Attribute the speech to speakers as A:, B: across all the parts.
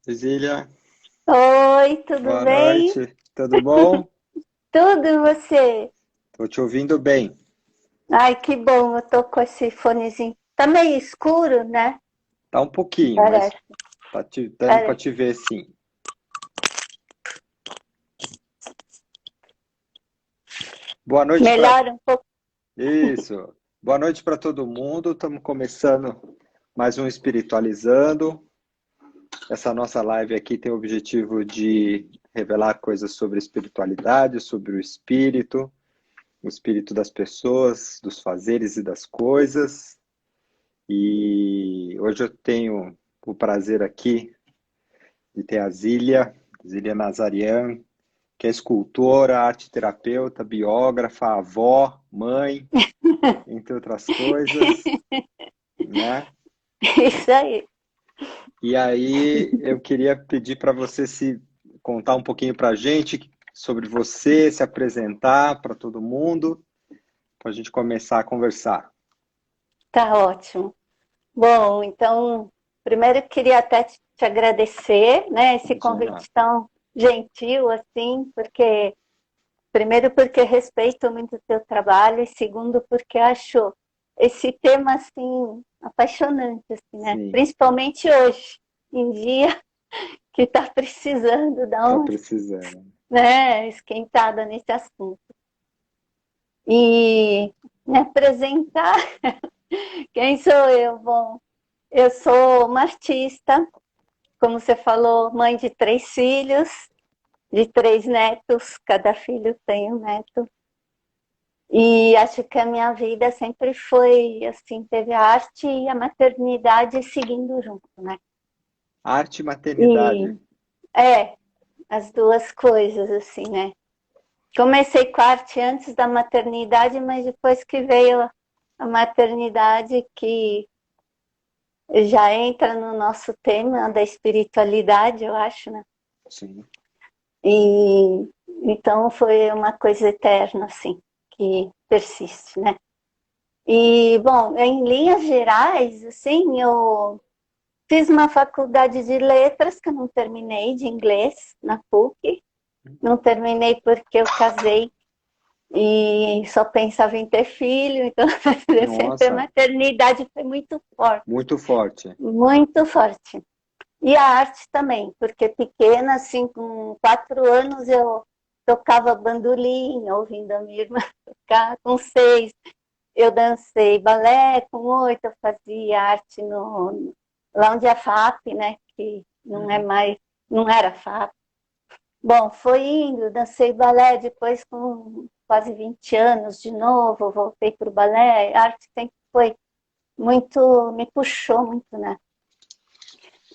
A: Cecília,
B: Oi, tudo
A: boa
B: bem?
A: noite, tudo bom?
B: Tudo e você?
A: Tô te ouvindo bem.
B: Ai, que bom, eu tô com esse fonezinho. Tá meio escuro, né?
A: Tá um pouquinho, mas
B: Parece,
A: tá dando para
B: parece.
A: te ver sim. Boa noite para
B: Melhora um pouco.
A: isso. Boa noite para todo mundo. Estamos começando mais um Espiritualizando. Essa nossa live aqui tem o objetivo de revelar coisas sobre espiritualidade, sobre o espírito das pessoas, dos fazeres e das coisas. E hoje eu tenho o prazer aqui de ter a Zília Nazarian, que é escultora, arte terapeuta, biógrafa, avó, mãe, entre outras coisas, né?
B: Isso aí.
A: E aí eu queria pedir para você se contar um pouquinho para a gente sobre você, se apresentar para todo mundo, para a gente começar a conversar.
B: Tá ótimo. Bom, então, primeiro eu queria até te agradecer, né? Esse
A: Imagina.
B: convite tão gentil, assim, porque, primeiro, porque respeito muito o teu trabalho, e segundo, porque acho esse tema, assim, apaixonante, assim, né?
A: Sim,
B: Principalmente hoje, em dia, que está precisando dar
A: tá
B: uma,
A: precisando.
B: né, esquentada nesse assunto. E me apresentar, quem sou eu? Bom, eu sou uma artista, como você falou, mãe de 3 filhos, de 3 netos, cada filho tem um neto. E acho que a minha vida sempre foi assim, teve a arte e a maternidade seguindo junto, né?
A: Arte e maternidade.
B: E é, as duas coisas, assim, né? Comecei com a arte antes da maternidade, mas depois que veio a maternidade, que já entra no nosso tema da espiritualidade, eu acho, né?
A: Sim.
B: E então foi uma coisa eterna, assim, que persiste, né? E, bom, em linhas gerais, assim, eu fiz uma faculdade de letras que eu não terminei, de inglês, na PUC. Não terminei porque eu casei e só pensava em ter filho, então sempre a
A: Nossa,
B: maternidade foi muito forte,
A: muito forte.
B: muito forte. E a arte também, porque pequena, assim, com 4 anos eu tocava bandolim, ouvindo a minha irmã tocar, com 6 eu dancei balé, com 8 eu fazia arte no lá onde é a FAP, né, que não é
A: Uhum.
B: mais, não era FAP. Bom, foi indo, dancei balé, depois com quase 20 anos de novo, voltei para o balé. A arte sempre foi muito, me puxou muito, né?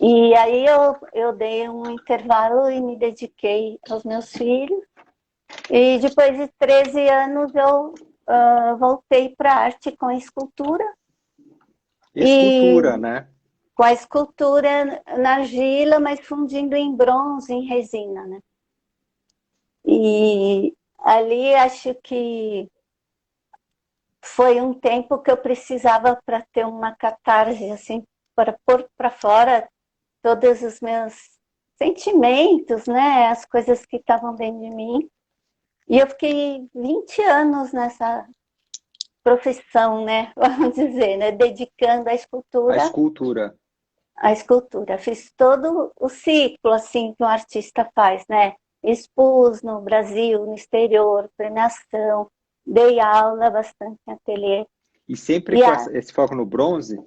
B: E aí eu dei um intervalo e me dediquei aos meus filhos. E depois de 13 anos eu voltei para a arte com a escultura.
A: Escultura,
B: E
A: né?
B: com a escultura na argila, mas fundindo em bronze, em resina, né? E ali acho que foi um tempo que eu precisava para ter uma catarse, assim, para pôr para fora todos os meus sentimentos, né? As coisas que estavam dentro de mim. E eu fiquei 20 anos nessa profissão, né? Vamos dizer, né? Dedicando à
A: A
B: escultura,
A: escultura.
B: à escultura. Fiz todo o ciclo, assim, que um artista faz, né? Expus no Brasil, no exterior, premiação, dei aula bastante em ateliê.
A: E sempre
B: E
A: com
B: a,
A: esse foco no bronze?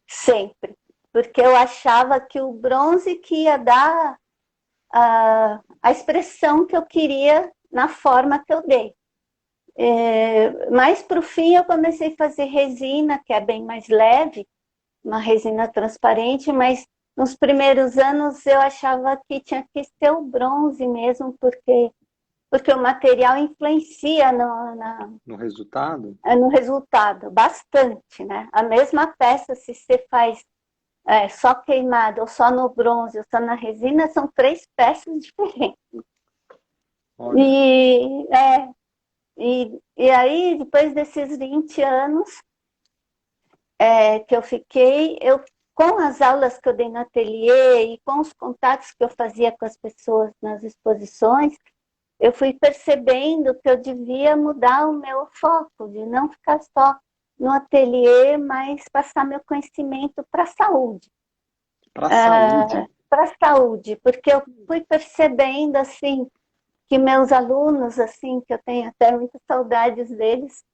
B: sempre. Porque eu achava que o bronze que ia dar a expressão que eu queria na forma que eu dei. Mais para o fim eu comecei a fazer resina, que é bem mais leve, uma resina transparente, mas nos primeiros anos eu achava que tinha que ser o bronze mesmo, porque o material influencia
A: No resultado?
B: no resultado bastante, né? A mesma peça, se você faz só queimado, ou só no bronze, ou só na resina, são 3 peças diferentes.
A: Olha,
B: E aí, depois desses 20 anos que eu fiquei, eu com as aulas que eu dei no ateliê e com os contatos que eu fazia com as pessoas nas exposições, eu fui percebendo que eu devia mudar o meu foco, de não ficar só no ateliê, mas passar meu conhecimento para a saúde.
A: Para a saúde?
B: Para a saúde, porque eu fui percebendo, assim, que meus alunos, assim, que eu tenho até muitas saudades deles,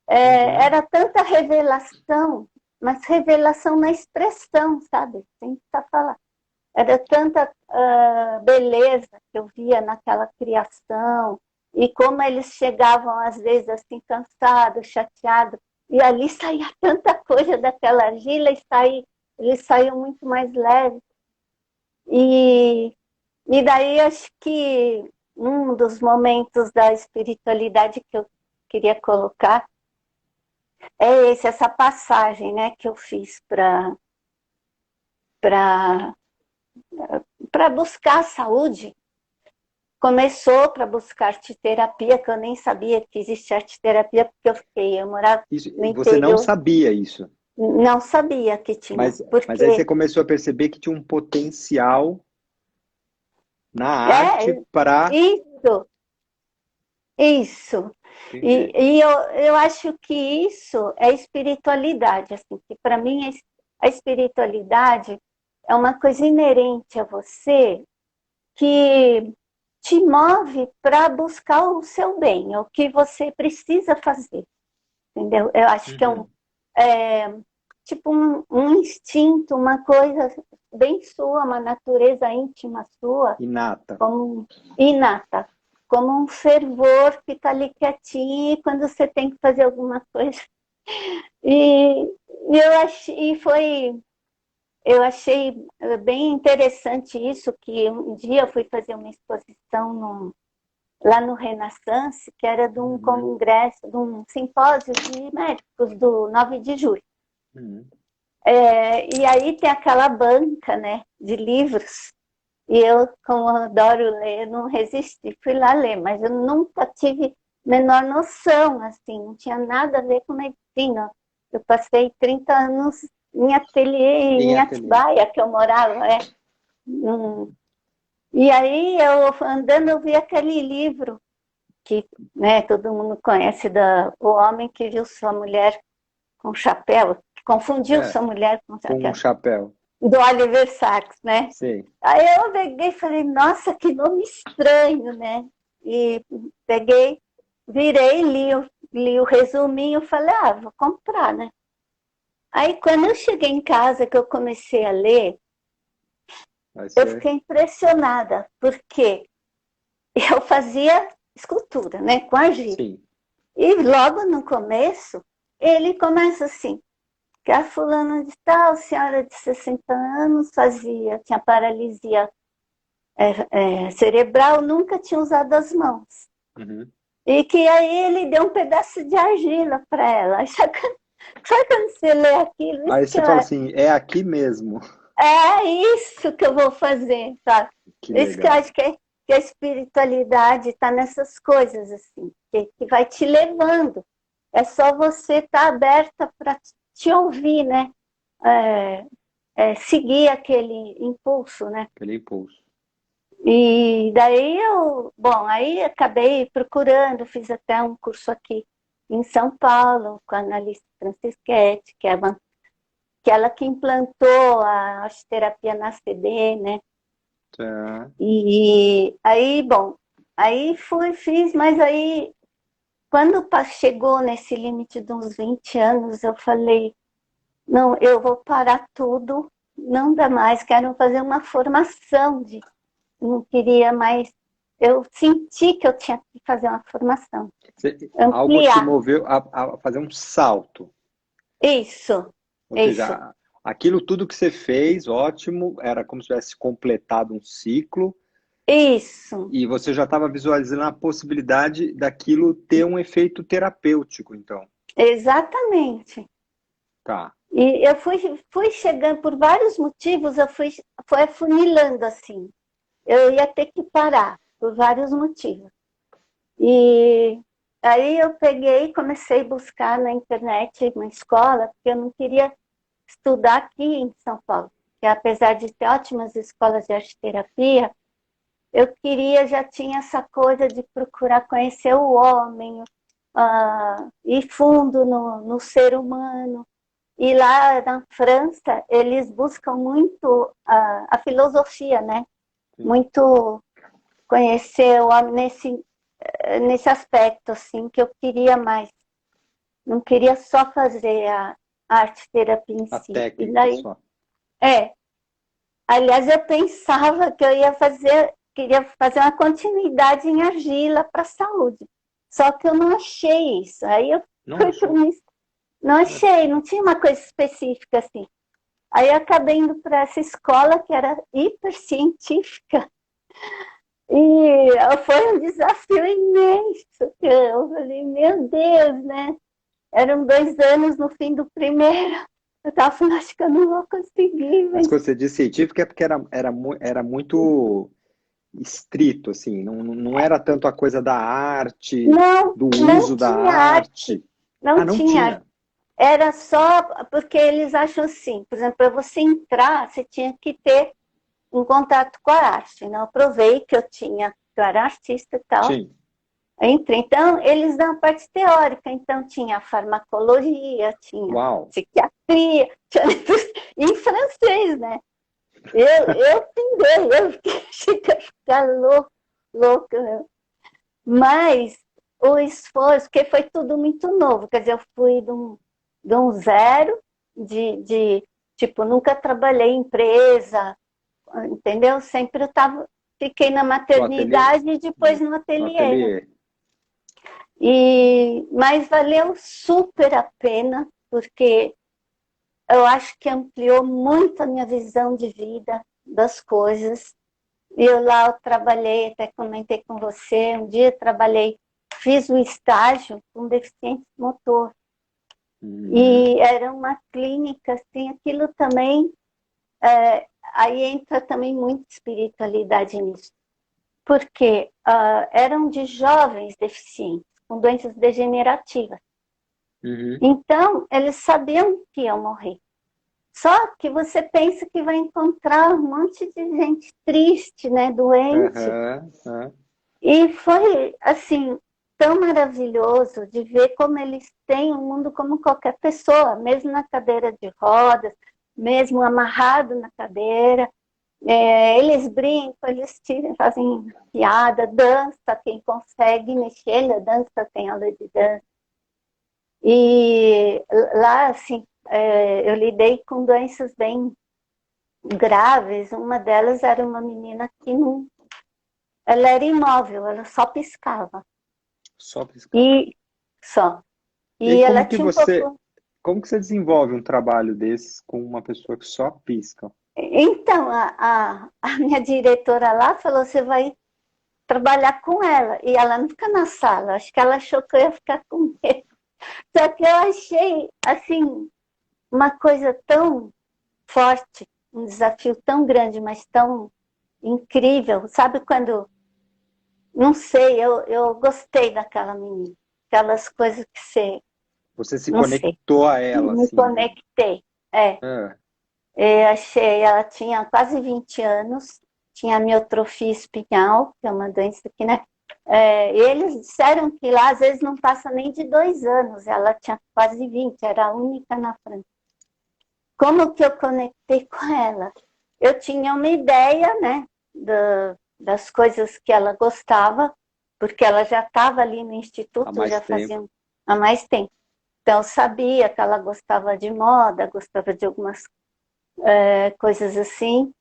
B: era tanta revelação, mas revelação na expressão, sabe? Sem precisar falar. Era tanta beleza que eu via naquela criação, e como eles chegavam, às vezes, assim, cansados, chateados, e ali saía tanta coisa daquela argila, e eles saíam muito mais leves. E daí, acho que um dos momentos da espiritualidade que eu queria colocar é essa passagem, né, que eu fiz para buscar a saúde. Começou para buscar arte-terapia, que eu nem sabia que existia arte-terapia, porque eu morava no
A: Você não
B: interior.
A: sabia isso?
B: Não sabia que tinha.
A: Mas aí você começou a perceber que tinha um potencial na arte para...
B: Isso. E eu acho que isso é espiritualidade, assim, que para mim a espiritualidade é uma coisa inerente a você que te move para buscar o seu bem, o que você precisa fazer, entendeu? Eu acho que é tipo um instinto, uma coisa bem sua, uma natureza íntima sua,
A: inata,
B: inata, como um fervor que está ali quietinho quando você tem que fazer alguma coisa. E eu achei bem interessante isso, que um dia eu fui fazer uma exposição lá no Renaissance, que era de um congresso, de um simpósio de médicos do 9 de julho. E aí tem aquela banca, né, de livros, e eu, como adoro ler, não resisti, fui lá ler, mas eu nunca tive menor noção, assim, não tinha nada a ver com medicina. Eu passei 30 anos em ateliê em Atibaia, que eu morava, E aí, eu andando, eu vi aquele livro que, né, todo mundo conhece, O Homem que Viu Sua Mulher com Chapéu, que confundiu sua mulher com
A: um chapéu.
B: Do Oliver Sacks, né?
A: Sim.
B: Aí eu peguei e falei, nossa, que nome estranho, né? E peguei, virei, li o resuminho, falei, vou comprar, né? Aí quando eu cheguei em casa, que eu comecei a ler, eu fiquei impressionada, porque eu fazia escultura, né, com argila.
A: Sim.
B: E logo no começo, ele começa assim, que a fulana de tal, senhora de 60 anos, tinha paralisia cerebral, nunca tinha usado as mãos. E que aí ele deu um pedaço de argila para ela. Sabe quando você lê aquilo?
A: Aí você fala assim, é aqui mesmo.
B: É isso que eu vou fazer, sabe? Isso que eu acho que a espiritualidade está nessas coisas, assim, que vai te levando. É só você estar aberta para te ouvir, né? Seguir aquele impulso, né?
A: Aquele impulso.
B: E daí aí acabei procurando, fiz até um curso aqui em São Paulo com a analista Francisquete, que ela que implantou a arte-terapia na CD, né?
A: Tá.
B: E aí, aí fiz, mas aí quando chegou nesse limite de uns 20 anos, eu falei, não, eu vou parar tudo, não dá mais, quero fazer uma formação não queria mais. Eu senti que eu tinha que fazer uma formação.
A: Algo te moveu a fazer um salto.
B: Isso.
A: Ou seja, aquilo tudo que você fez, ótimo, era como se tivesse completado um ciclo.
B: Isso.
A: E você já estava visualizando a possibilidade daquilo ter um efeito terapêutico, então.
B: Exatamente.
A: Tá.
B: E eu fui chegando, por vários motivos, fui afunilando assim. Eu ia ter que parar, por vários motivos. E aí eu peguei e comecei a buscar na internet uma escola, porque eu não queria estudar aqui em São Paulo, que apesar de ter ótimas escolas de arte-terapia, eu queria, já tinha essa coisa de procurar conhecer o homem, ir fundo no ser humano. E lá na França, eles buscam muito a filosofia, né?
A: Sim.
B: Muito conhecer o homem nesse aspecto, assim, que eu queria mais. Não queria só fazer a arte-terapia em
A: A
B: si. E
A: técnica
B: daí,
A: só.
B: aliás, eu pensava que eu queria fazer uma continuidade em argila para a saúde. Só que eu não achei isso. Aí eu
A: Não
B: fui para
A: achou?
B: uma... Não achei, não tinha uma coisa específica assim. Aí eu acabei indo para essa escola que era hipercientífica. E foi um desafio imenso. Eu falei, meu Deus, né? Eram 2 anos no fim do primeiro. Eu estava falando, acho que eu não vou conseguir,
A: Mas
B: mas
A: quando você diz científica é porque era muito estrito, assim, não era tanto a coisa da arte,
B: não,
A: do
B: não
A: uso da
B: tinha arte.
A: arte. Ah,
B: Não
A: não
B: tinha arte.
A: tinha.
B: Era só porque eles acham assim, por exemplo, para você entrar, você tinha que ter um contato com a arte. Né? Eu provei que eu era artista e tal.
A: Sim.
B: Entrei. Então, eles dão a parte teórica. Então, tinha farmacologia, tinha
A: Uau.
B: psiquiatria, tinha... em francês, né? Eu pirei, eu cheguei a ficar louca. Né? Mas o esforço, porque foi tudo muito novo. Quer dizer, eu fui de um zero, tipo, nunca trabalhei em empresa, entendeu? Sempre fiquei na
A: Do ateliê.
B: maternidade e depois no
A: No
B: ateliê. Né?
A: ateliê.
B: Mas valeu super a pena, porque eu acho que ampliou muito a minha visão de vida, das coisas. E eu trabalhei, até comentei com você, um dia fiz um estágio com deficiente motor.
A: Uhum.
B: E era uma clínica, assim, aquilo também, aí entra também muita espiritualidade nisso. Porque eram de jovens deficientes, com doenças degenerativas.
A: Uhum.
B: Então, eles sabiam que iam morrer. Só que você pensa que vai encontrar um monte de gente triste, né, doente.
A: Aham, aham.
B: E foi, assim, tão maravilhoso de ver como eles têm um mundo como qualquer pessoa, mesmo na cadeira de rodas, mesmo amarrado na cadeira. Eles brincam, eles fazem piada, dança, quem consegue mexer na dança tem aula de dança. E lá, assim, eu lidei com doenças bem graves. Uma delas era uma menina que não... Ela era imóvel, ela só piscava.
A: Só piscava.
B: E só.
A: E aí,
B: E ela tinha um pouco...
A: como que você desenvolve um trabalho desses com uma pessoa que só pisca?
B: Então, a minha diretora lá falou, você vai trabalhar com ela. E ela não fica na sala. Acho que ela achou que eu ia ficar com medo. Só que eu achei, assim, uma coisa tão forte, um desafio tão grande, mas tão incrível. Sabe quando... Não sei, eu gostei daquela menina. Aquelas coisas que você...
A: Você se
B: Não sei.
A: conectou a ela,
B: Me
A: assim, né?
B: conectei. É.
A: Ah,
B: Eu achei, ela tinha quase 20 anos, tinha miotrofia espinhal, que é uma doença que, né? E eles disseram que lá às vezes não passa nem de 2 anos, ela tinha quase 20, era a única na França. Como que eu conectei com ela? Eu tinha uma ideia, né, das coisas que ela gostava, porque ela já estava ali no
A: há
B: instituto,
A: mais
B: já
A: tempo.
B: fazia há mais tempo. Então, eu sabia que ela gostava de moda, gostava de algumas coisas assim.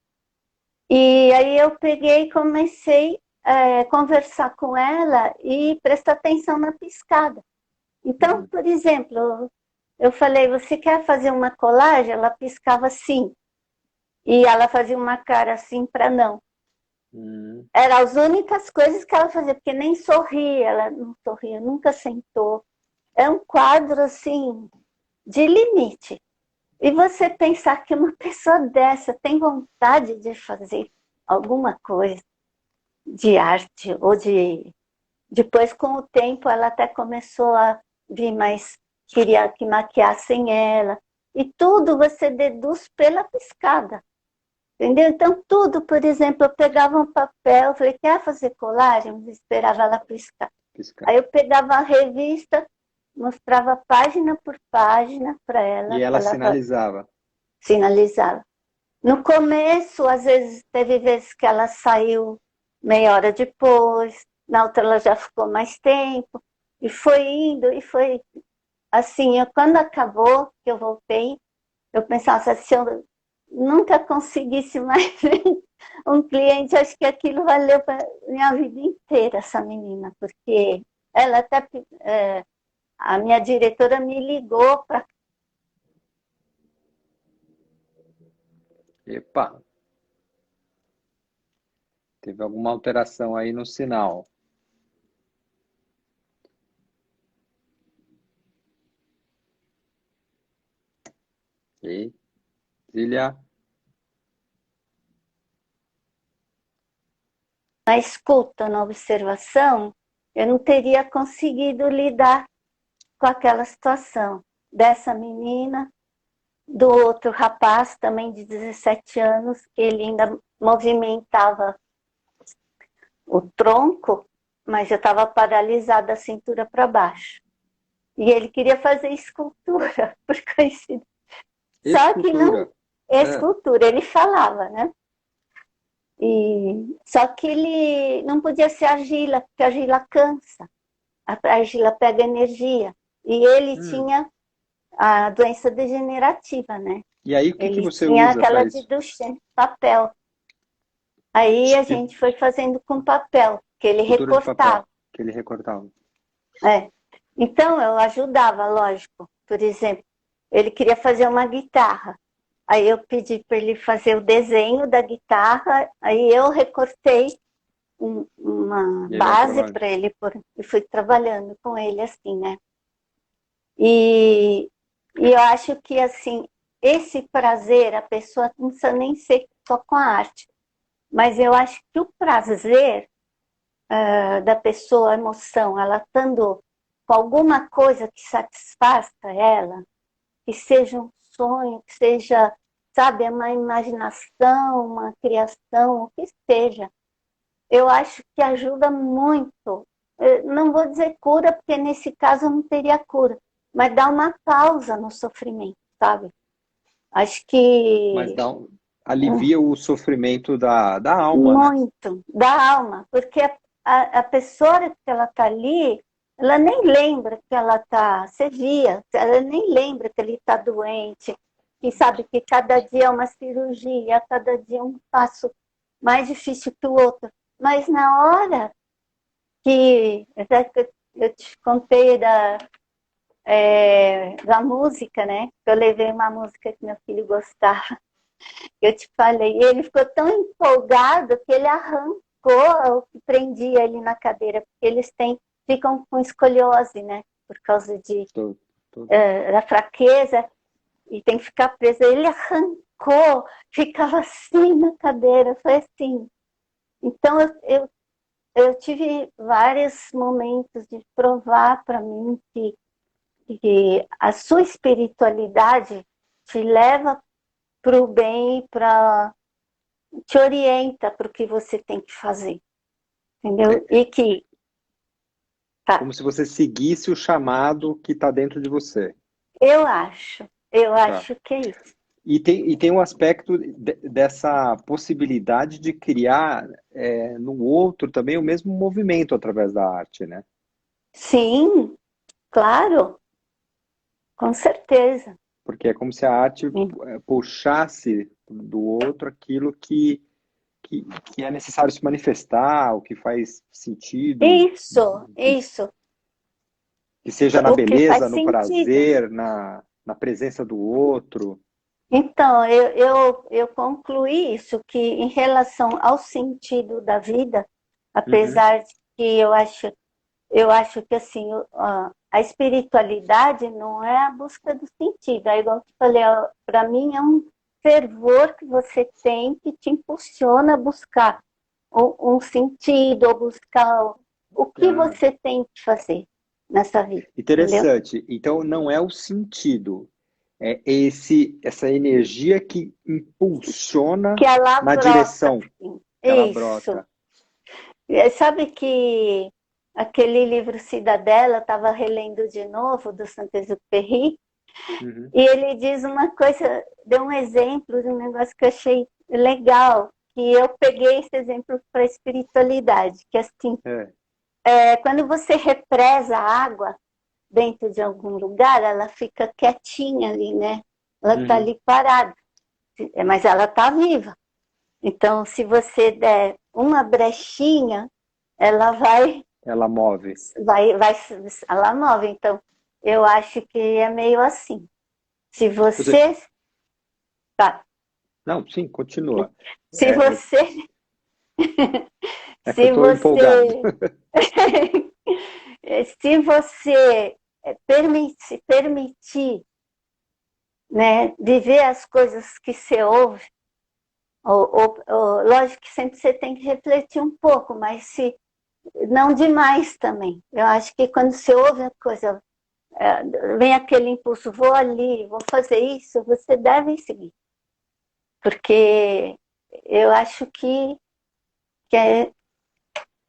B: E aí eu peguei e comecei a conversar com ela e prestar atenção na piscada. Então,
A: Uhum.
B: por exemplo, eu falei, você quer fazer uma colagem? Ela piscava sim. E ela fazia uma cara assim para não.
A: Uhum.
B: Eram as únicas coisas que ela fazia, porque nem sorria, ela não sorria, nunca sentou. É um quadro assim de limite. E você pensar que uma pessoa dessa tem vontade de fazer alguma coisa de arte ou de... Depois, com o tempo, ela até começou a vir mais... Queria que maquiassem ela. E tudo você deduz pela piscada. Entendeu? Então, tudo, por exemplo, eu pegava um papel, falei, quer fazer colagem? Eu esperava ela piscar.
A: Piscar.
B: Aí eu pegava a revista, mostrava página por página para ela,
A: E ela
B: falava,
A: sinalizava.
B: sinalizava. No começo, às vezes, teve vezes que ela saiu meia hora depois, na outra ela já ficou mais tempo, e foi indo, e foi assim, quando acabou, que eu voltei, eu pensava, se eu nunca conseguisse mais um cliente, acho que aquilo valeu para minha vida inteira, essa menina, porque ela até, a minha diretora me ligou para.
A: Epa, teve alguma alteração aí no sinal. E, Zília,
B: Na escuta, na observação, eu não teria conseguido lidar com aquela situação dessa menina, do outro rapaz, também de 17 anos, que ele ainda movimentava o tronco, mas eu estava paralisada a cintura para baixo. E ele queria fazer escultura, por coincidência. Só que não,
A: escultura.
B: escultura, ele falava, né? Só que ele não podia ser argila, porque a argila cansa, a argila pega energia. E ele
A: Hum.
B: tinha a doença degenerativa, né?
A: E aí, o que
B: Ele
A: você
B: tinha
A: usa para
B: aquela de
A: isso?
B: Duchenne, papel. Aí a
A: Que
B: gente foi fazendo com papel, que ele
A: escultura de papel
B: recortava.
A: que ele recortava.
B: É. Então eu ajudava, lógico. Por exemplo, ele queria fazer uma guitarra. Aí eu pedi para ele fazer o desenho da guitarra, aí eu recortei uma
A: E ele ia
B: base
A: trabalhar.
B: para ele e fui trabalhando com ele assim, né? E, e eu acho que assim, esse prazer, a pessoa não precisa nem ser só com a arte, mas eu acho que o prazer da pessoa, a emoção, ela estando com alguma coisa que satisfaça ela, que seja um sonho, que seja, sabe, uma imaginação, uma criação, o que seja. Eu acho que ajuda muito. Eu não vou dizer cura, porque nesse caso eu não teria cura, mas dá uma pausa no sofrimento, sabe? Acho
A: Mas
B: que
A: alivia o sofrimento da alma, né?
B: muito, da alma, porque a pessoa que ela está ali, ela nem lembra que ela está, você via, ela nem lembra que ele está doente, que sabe que cada dia é uma cirurgia, cada dia é um passo mais difícil que o outro. Mas na hora que, até que eu te contei da música, né? Eu levei uma música que meu filho gostava, eu te falei, ele ficou tão empolgado que ele arrancou o que prendia ele na cadeira, porque eles ficam com escoliose, né? Por causa
A: Tô- tô-
B: da fraqueza, e tem que ficar preso. Ele arrancou, ficava assim na cadeira, foi assim. Então eu tive vários momentos de provar para mim que a sua espiritualidade te leva para o bem, te orienta para o que você tem que fazer, entendeu?
A: É
B: E que, tá,
A: como se você seguisse o chamado que está dentro de você.
B: eu
A: Tá.
B: acho que é isso.
A: E tem um aspecto dessa possibilidade de criar no outro também o mesmo movimento através da arte, né?
B: Sim, claro, com certeza.
A: Porque é como se a arte puxasse do outro aquilo que é necessário se manifestar, o que faz sentido,
B: Isso,
A: que seja na
B: o que
A: beleza,
B: faz
A: no
B: sentido.
A: prazer, na presença do outro.
B: Então, eu concluí isso, que em relação ao sentido da vida,
A: Uhum.
B: apesar de que eu acho que assim, a espiritualidade não é a busca do sentido. É igual eu te falei, para mim é um fervor que você tem que te impulsiona a buscar um sentido, ou buscar o que
A: Ah,
B: você tem que fazer nessa vida, entendeu?
A: interessante. Então, não é o sentido, é essa energia que impulsiona
B: Que ela
A: na
B: brota,
A: direção
B: assim.
A: que ela
B: Isso.
A: brota.
B: Sabe que aquele livro Cidadela, estava relendo de novo, do Saint-Exupéry,
A: Uhum.
B: e ele diz uma coisa, deu um exemplo de um negócio que eu achei legal, que eu peguei esse exemplo para a espiritualidade, que assim, quando você represa a água dentro de algum lugar, ela fica quietinha ali, né? Ela está
A: Uhum.
B: ali parada, mas ela está viva. Então, se você der uma brechinha, ela
A: Ela move.
B: ela move. Então, eu acho que é meio assim. Se
A: Você...
B: você, tá,
A: Não, sim, continua.
B: se
A: É,
B: você,
A: é que eu
B: se
A: estou empolgado.
B: você, se você se permitir, né, viver as coisas que você ouve, lógico que sempre você tem que refletir um pouco, mas se não demais também. Eu acho que quando você ouve a coisa, vem aquele impulso, vou ali, vou fazer isso, você deve seguir. Porque eu acho que, é,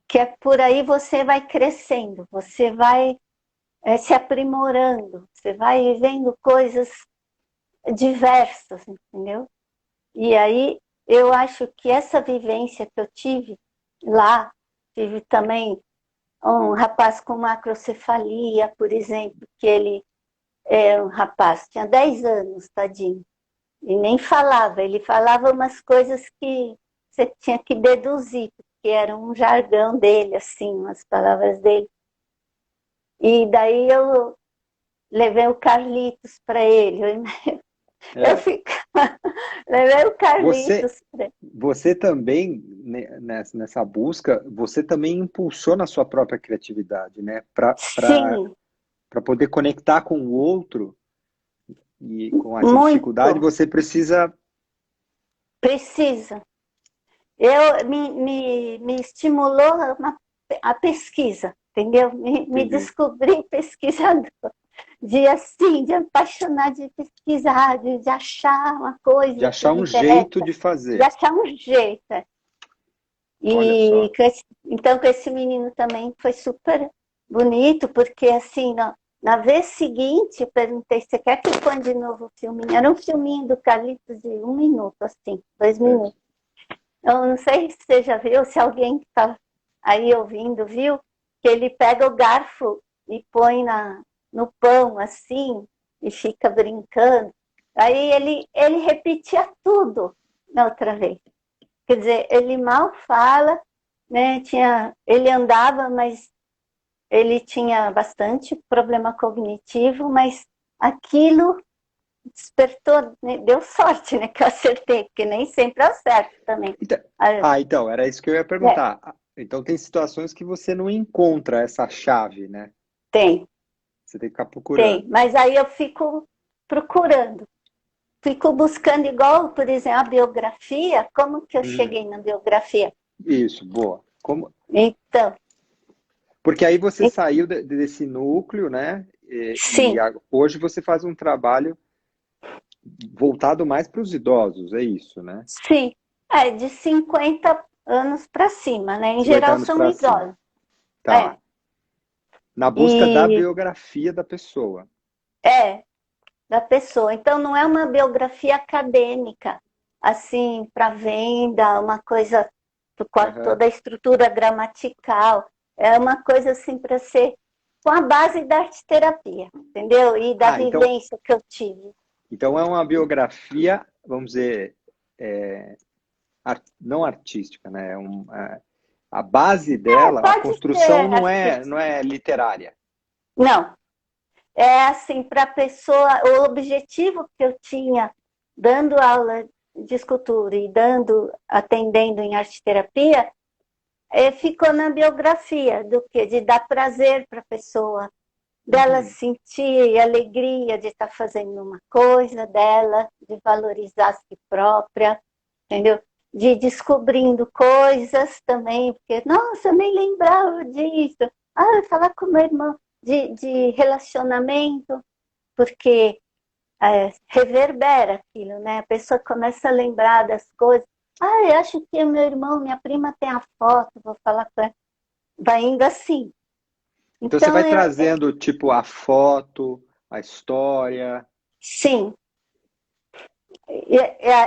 B: que é por aí você vai crescendo, você vai se aprimorando, você vai vendo coisas diversas, entendeu? E aí eu acho que essa vivência que eu tive lá, tive também um rapaz com macrocefalia, por exemplo, que ele é um rapaz, tinha 10 anos, tadinho, e nem falava, ele falava umas coisas que você tinha que deduzir, porque era um jargão dele, assim, umas palavras dele. E daí eu levei o Carlitos para ele, eu
A: É.
B: ficava, levei o
A: Você,
B: Carlitos para ele.
A: você também, né, nessa busca, você também impulsiona a sua própria criatividade, né? Para
B: Sim,
A: poder conectar com o outro e com essa dificuldade,
B: muito,
A: você precisa.
B: precisa. Me estimulou a pesquisa, entendeu? Me
A: Entender.
B: descobri pesquisador, de assim, de apaixonar de pesquisar, de achar uma
A: De
B: coisa que
A: achar
B: me
A: um jeito
B: interessa,
A: de
B: de
A: fazer.
B: achar um jeito.
A: Olha
B: E
A: só.
B: então com esse menino também foi super bonito, porque assim, na vez seguinte, eu perguntei, você quer que põe de novo o filminho? Era um filminho do Carlitos de 1 minuto, assim, 2 minutos. Eu não sei se você já viu, se alguém que está aí ouvindo viu, que ele pega o garfo e põe no pão, assim, e fica brincando. Aí ele repetia tudo na outra vez. Quer dizer, ele mal fala, né? Ele andava, mas ele tinha bastante problema cognitivo, mas aquilo despertou, né? Deu sorte, né? Que eu acertei, porque nem sempre acerto também.
A: Então,
B: Ah,
A: então, era isso que eu ia
B: é,
A: perguntar. Então, tem situações que você não encontra essa chave, né?
B: tem,
A: Você tem que ficar
B: tem.
A: procurando.
B: Mas aí eu fico procurando, fico buscando, igual, por exemplo, a biografia. Como que eu
A: Uhum.
B: cheguei na biografia?
A: Isso, boa.
B: Então,
A: Porque aí você saiu desse núcleo, né?
B: sim,
A: Hoje você faz um trabalho voltado mais para os idosos, é isso, né?
B: sim. É de 50 anos para cima, né? Em
A: 50
B: geral
A: anos
B: são
A: para cima.
B: idosos. É.
A: Tá. Na busca da
B: E
A: biografia da pessoa.
B: é da pessoa. Então não é uma biografia acadêmica, assim, para venda, uma coisa com
A: Aham.
B: toda a estrutura gramatical. É uma coisa assim para ser com a base da arte terapia, entendeu? E da
A: Ah,
B: vivência que eu tive.
A: então é uma biografia, vamos dizer, é, não artística, né? A base dela, a
B: Pode
A: construção
B: ser
A: não é literária.
B: não, é assim, para a pessoa, o objetivo que eu tinha dando aula de escultura e atendendo em arte terapia, ficou na biografia do que de dar prazer para a pessoa, dela
A: Uhum.
B: sentir alegria de estar fazendo uma coisa, dela de valorizar a si própria, entendeu? De ir descobrindo coisas também, porque, nossa, eu nem lembrava disso. Falar com meu irmão de relacionamento, porque reverbera aquilo, né? A pessoa começa a lembrar das coisas. Ah, eu acho que o meu irmão, minha prima tem a foto, vou falar com ela. Vai indo assim.
A: Então você
B: Então,
A: vai trazendo, tipo, a foto, a história.
B: sim,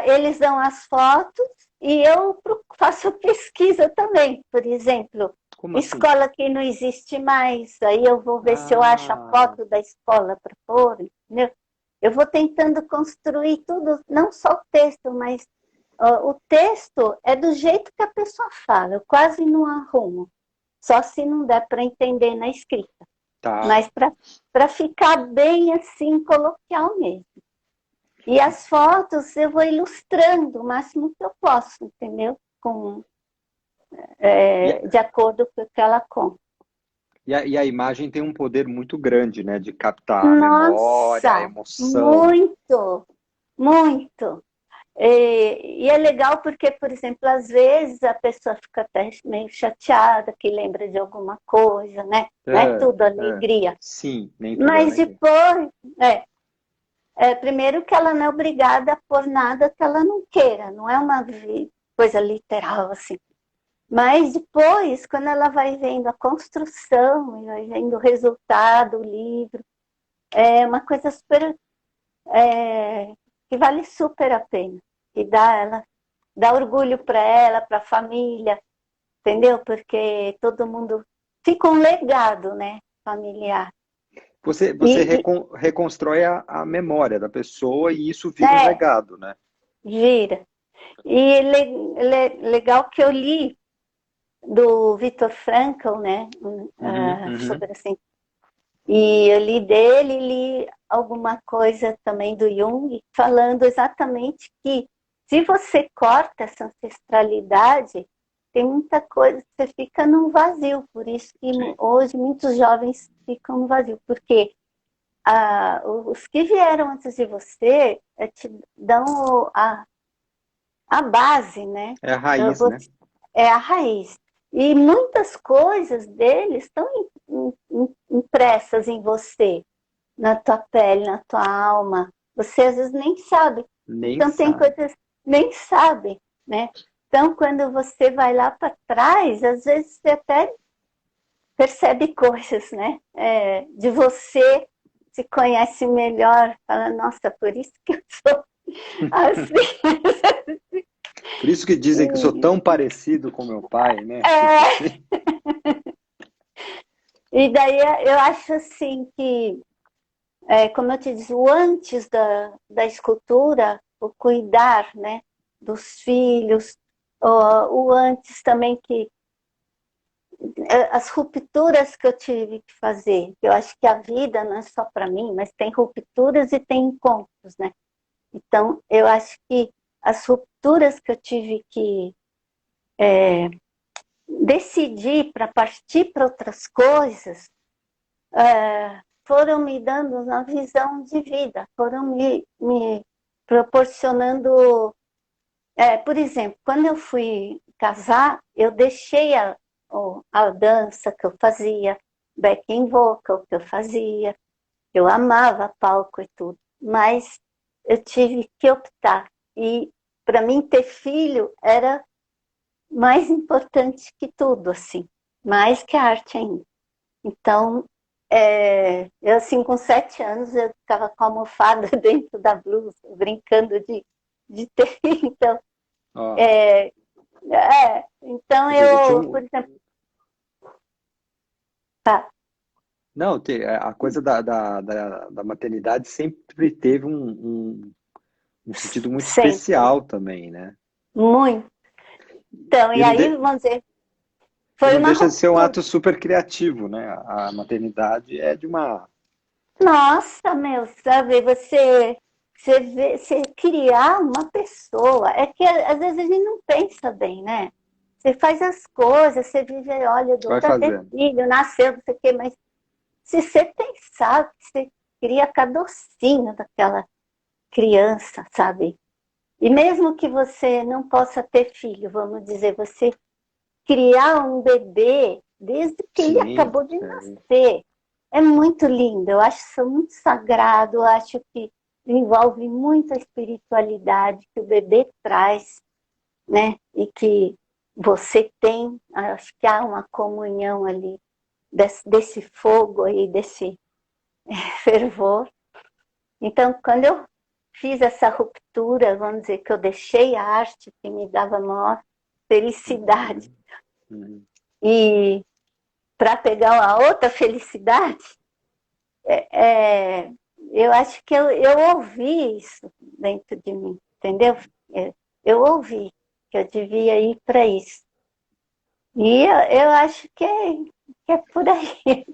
B: eles dão as fotos e eu faço pesquisa também. Por exemplo,
A: Como assim?
B: escola que não existe mais, aí eu vou ver se eu acho a
A: Ah,
B: foto da escola para pôr, entendeu? Eu vou tentando construir tudo, não só o texto, mas o texto é do jeito que a pessoa fala, eu quase não arrumo, só se não der para entender na escrita,
A: tá.
B: mas para ficar bem assim, coloquial mesmo. E as fotos eu vou ilustrando o máximo que eu posso, entendeu?
A: E, a-
B: De acordo com o que ela conta.
A: e a imagem tem um poder muito grande, né? De captar a memória, a
B: Nossa,
A: emoção.
B: muito, muito. E é legal porque, por exemplo, às vezes a pessoa fica até meio chateada, que lembra de alguma coisa, né? Não é
A: É,
B: tudo
A: é.
B: alegria.
A: Sim, nem tudo é
B: Mas
A: alegria.
B: depois, primeiro que ela não é obrigada a pôr nada que ela não queira, não é uma coisa literal assim. Mas depois, quando ela vai vendo a construção, e vai vendo o resultado, o livro, é uma coisa super, que vale super a pena. Que dá orgulho para ela, para a família, entendeu? Porque todo mundo fica um legado, né, familiar.
A: Você
B: E
A: reconstrói a memória da pessoa e isso vira um
B: é,
A: legado, né?
B: gira. E legal que eu li do Viktor Frankl, né,
A: Uhum, uhum.
B: sobre assim. E eu li dele, li alguma coisa também do Jung, falando exatamente que se você corta essa ancestralidade, tem muita coisa, você fica num vazio. Por isso que
A: Sim.
B: hoje muitos jovens ficam no vazio, porque os que vieram antes de você te dão a base, né?
A: É a raiz, né?
B: É a raiz. E muitas coisas deles estão impressas em você, na tua pele, na tua alma. Você às vezes nem sabe.
A: Nem
B: Então tem
A: sabe.
B: coisas nem sabe, né? Então quando você vai lá para trás, às vezes você até percebe coisas, né? De você se conhece melhor, fala, nossa, por isso que eu sou assim.
A: Por isso que dizem que eu sou tão parecido com meu pai, né? Tipo
B: É,
A: assim.
B: e daí eu acho assim que, como eu te disse, o antes da escultura, o cuidar, né, dos filhos, o antes também que as rupturas que eu tive que fazer, eu acho que a vida não é só para mim, mas tem rupturas e tem encontros, né? Então, eu acho que as rupturas que eu tive que decidir para partir para outras coisas, foram me dando uma visão de vida, foram me proporcionando. Por exemplo, quando eu fui casar, eu deixei a dança que eu fazia, backing vocal que eu fazia, eu amava palco e tudo, mas eu tive que optar. E para mim ter filho era mais importante que tudo, assim, mais que a arte ainda. Então, eu assim, com 7 anos, eu ficava com a almofada dentro da blusa, brincando de ter. Então,
A: Ó,
B: é, então
A: ou seja, tinha
B: eu, por
A: um.
B: exemplo, tá,
A: Não, a coisa da maternidade sempre teve um sentido muito
B: sempre,
A: especial também, né?
B: muito. Então,
A: E
B: e aí, vamos dizer,
A: e
B: foi
A: não
B: uma
A: deixa de ser um
B: ruptura.
A: ato super criativo, né? A maternidade é de uma.
B: Nossa, meu, sabe, você criar uma pessoa, é que às vezes a gente não pensa bem, né? Você faz as coisas, você vive, olha, dou
A: Vai
B: para ter
A: fazendo.
B: filho, nasceu, não sei o quê, mas se você pensar que você cria cada ossinho daquela criança, sabe? E mesmo que você não possa ter filho, vamos dizer, você criar um bebê desde que ele
A: Sim,
B: acabou de
A: é.
B: nascer. É muito lindo, eu acho isso muito sagrado, eu acho que envolve muita espiritualidade que o bebê traz, né? E que você tem, acho que há uma comunhão ali desse fogo aí, desse fervor. Então, quando eu fiz essa ruptura, vamos dizer que eu deixei a arte que me dava maior felicidade, e para pegar uma outra felicidade, eu acho que eu ouvi isso dentro de mim, entendeu? Eu ouvi que eu devia ir para isso. E eu acho que é por aí.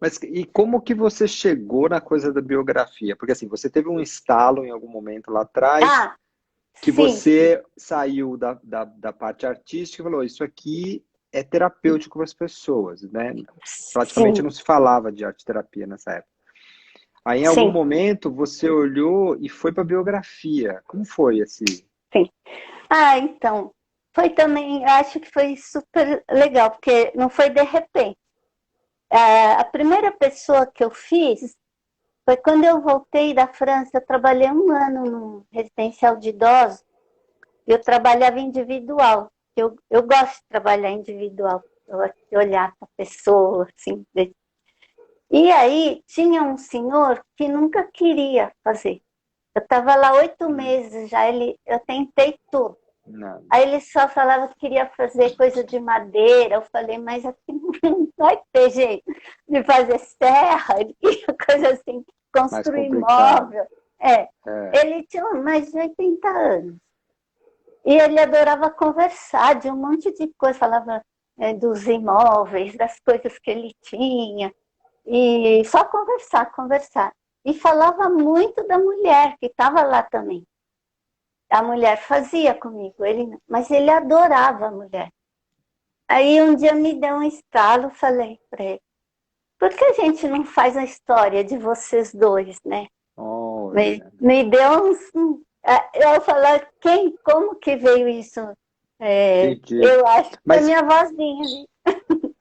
A: Mas e como que você chegou na coisa da biografia? Porque assim, você teve um estalo em algum momento lá atrás
B: Ah,
A: que
B: sim,
A: você saiu da parte artística e falou, isso aqui é terapêutico para as pessoas, né? Praticamente
B: sim,
A: não se falava de arte-terapia nessa época. Aí em algum
B: sim,
A: momento você olhou e foi para a biografia. Como foi esse?
B: sim. Ah, então, foi também, acho que foi super legal, porque não foi de repente. A primeira pessoa que eu fiz foi quando eu voltei da França. Eu trabalhei um ano num residencial de idosos. Eu trabalhava individual. Eu gosto de trabalhar individual. Eu gosto de olhar para a pessoa, assim. E aí tinha um senhor que nunca queria fazer. Eu estava lá 8 meses já, eu tentei tudo.
A: Não.
B: Aí ele só falava que queria fazer coisa de madeira. Eu falei, mas aqui não vai ter jeito de fazer serra, ele queria coisa assim,
A: Mais
B: construir
A: complicado.
B: móvel. É,
A: É.
B: ele tinha mais de 80 anos. E ele adorava conversar de um monte de coisa, falava dos imóveis, das coisas que ele tinha. E só conversar, conversar. E falava muito da mulher que estava lá também. A mulher fazia comigo, mas ele adorava a mulher. Aí um dia me deu um estalo, falei para ele, por que a gente não faz a história de vocês dois, né?
A: Olha.
B: Me deu eu falei, como que veio isso?
A: Entendi.
B: Eu acho que foi
A: Mas,
B: minha vozinha ali.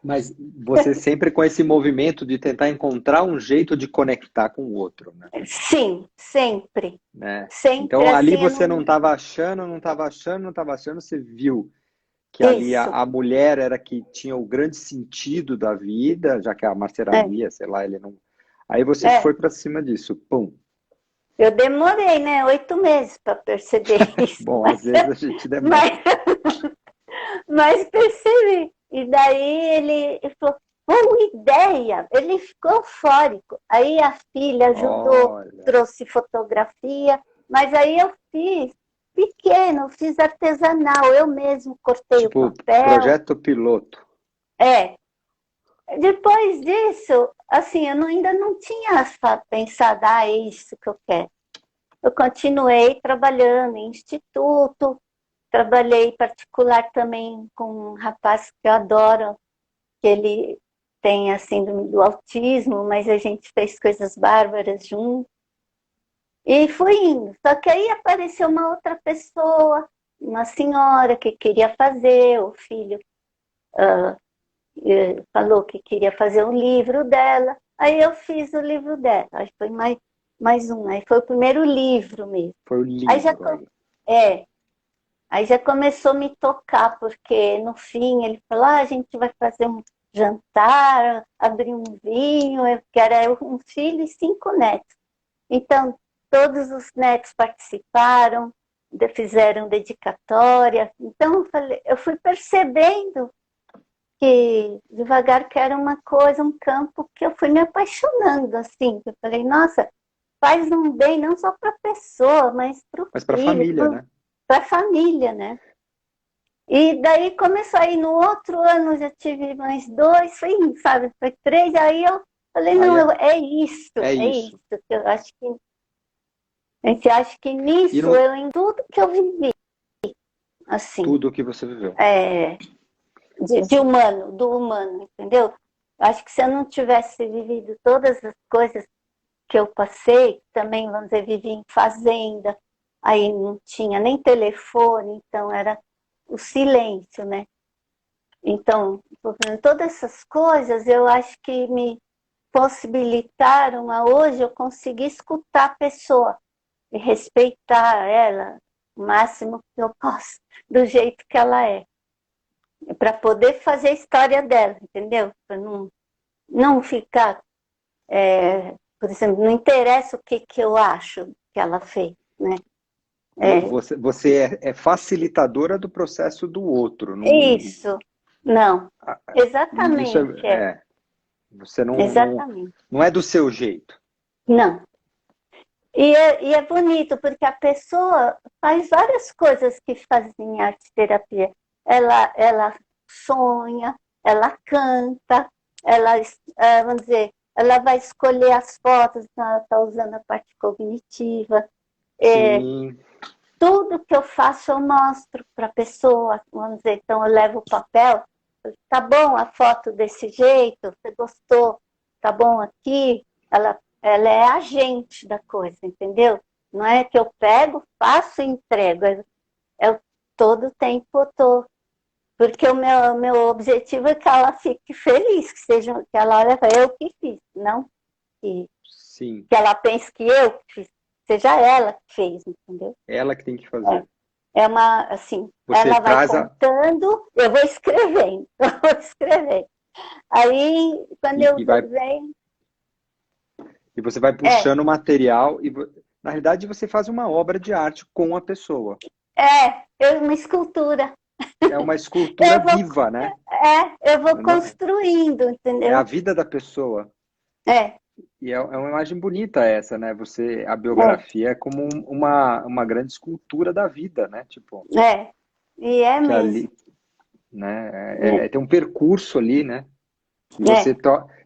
A: mas você sempre com esse movimento de tentar encontrar um jeito de conectar com o outro, né?
B: Sim, sempre.
A: Né?
B: Sempre
A: Então ali
B: assim, eu
A: você não
B: não...
A: estava achando, não estava achando, não estava achando, você viu que ali
B: Isso.
A: a mulher era que tinha o grande sentido da vida, já que a
B: É,
A: marcenaria, sei lá, ele não. Aí você
B: é.
A: foi para cima disso, pum.
B: Eu demorei, né? 8 meses para perceber isso,
A: Bom, às vezes a gente demora.
B: mas, mas percebi. E daí ele falou, boa ideia! Ele ficou eufórico. Aí a filha ajudou,
A: Olha,
B: trouxe fotografia, mas aí eu fiz pequeno, fiz artesanal, eu mesmo cortei o
A: tipo,
B: papel.
A: projeto piloto.
B: É. Depois disso, assim, ainda não tinha pensado, é isso que eu quero. Eu continuei trabalhando em instituto, trabalhei particular também com um rapaz que eu adoro, que ele tem a síndrome do autismo, mas a gente fez coisas bárbaras juntos. E fui indo. Só que aí apareceu uma outra pessoa, uma senhora que queria fazer, o filho falou que queria fazer um livro dela. Aí eu fiz o livro dela. Aí foi mais um. Aí foi o primeiro livro mesmo.
A: Foi o
B: Aí já,
A: livro aí.
B: é, Aí já começou a me tocar, porque no fim ele falou, a gente vai fazer um jantar, abrir um vinho, eu quero um filho e 5 netos. Então, todos os netos participaram, fizeram dedicatória. Então, eu fui percebendo que devagar que era uma coisa, um campo que eu fui me apaixonando, assim. Eu falei, nossa, faz um bem não só para a pessoa, mas para o
A: Mas para a
B: filho,
A: família, né?
B: para a família, né? E daí começou aí, no outro ano já tive mais dois, sabe, foi três, aí eu falei,
A: Aí
B: não,
A: é, é
B: é isso,
A: isso.
B: que eu acho que, a gente acha que
A: E
B: nisso,
A: não
B: em tudo que eu vivi, assim,
A: tudo o que você viveu.
B: é, do humano, entendeu? Eu acho que se eu não tivesse vivido todas as coisas que eu passei, também, vamos dizer, vivi em fazenda, aí não tinha nem telefone, então era o silêncio, né? Então, todas essas coisas eu acho que possibilitaram a hoje eu conseguir escutar a pessoa e respeitar ela o máximo que eu posso, do jeito que ela é. Para poder fazer a história dela, entendeu? Para não ficar, por exemplo, não interessa o que eu acho que ela fez, né?
A: Você é facilitadora do processo do outro.
B: Isso, não,
A: Isso
B: exatamente,
A: você
B: exatamente,
A: não é do seu jeito.
B: não. E é bonito, porque a pessoa faz várias coisas que fazem em arte-terapia. Ela sonha, ela canta, vamos dizer, ela vai escolher as fotos, ela está usando a parte cognitiva.
A: Sim.
B: Tudo que eu faço eu mostro para a pessoa, vamos dizer, então eu levo o papel, tá bom a foto desse jeito, você gostou, tá bom aqui, ela é agente da coisa, entendeu? Não é que eu pego, faço e entrego, todo o tempo eu tô, porque o meu objetivo é que ela fique feliz, que ela olhe para eu que fiz, não
A: Sim.
B: que ela pense que eu que fiz, seja ela que fez, entendeu?
A: Ela que tem que fazer.
B: É uma, assim,
A: Você
B: ela vai
A: traz
B: contando, eu vou escrevendo, eu vou escrevendo. Aí, quando eu desenho...
A: E você vai puxando o material e, na realidade, você faz uma obra de arte com a pessoa.
B: É uma escultura.
A: É uma escultura viva, né?
B: Eu vou construindo, entendeu?
A: É a vida da pessoa.
B: É.
A: E é uma imagem bonita essa, né? A biografia é como uma grande escultura da vida, né? Tipo,
B: e é mesmo.
A: Ali, né? Tem um percurso ali, né?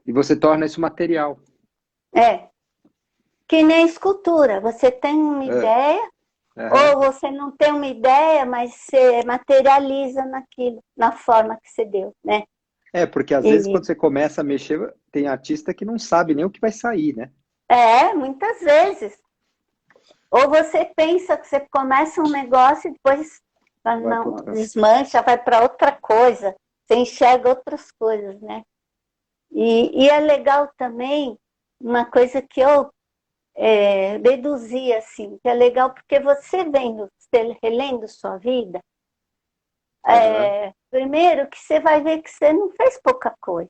A: E você torna isso material.
B: Que nem escultura. Você tem uma ideia, ou você não tem uma ideia, mas você materializa naquilo, na forma que você deu, né?
A: Porque às vezes quando você começa a mexer, tem artista que não sabe nem o que vai sair, né?
B: Muitas vezes. Ou você pensa que você começa um negócio e depois desmancha, vai para outra coisa. Você enxerga outras coisas, né? E é legal também, uma coisa que eu deduzi, assim, que é legal porque você relendo sua vida, primeiro que você vai ver que você não fez pouca coisa,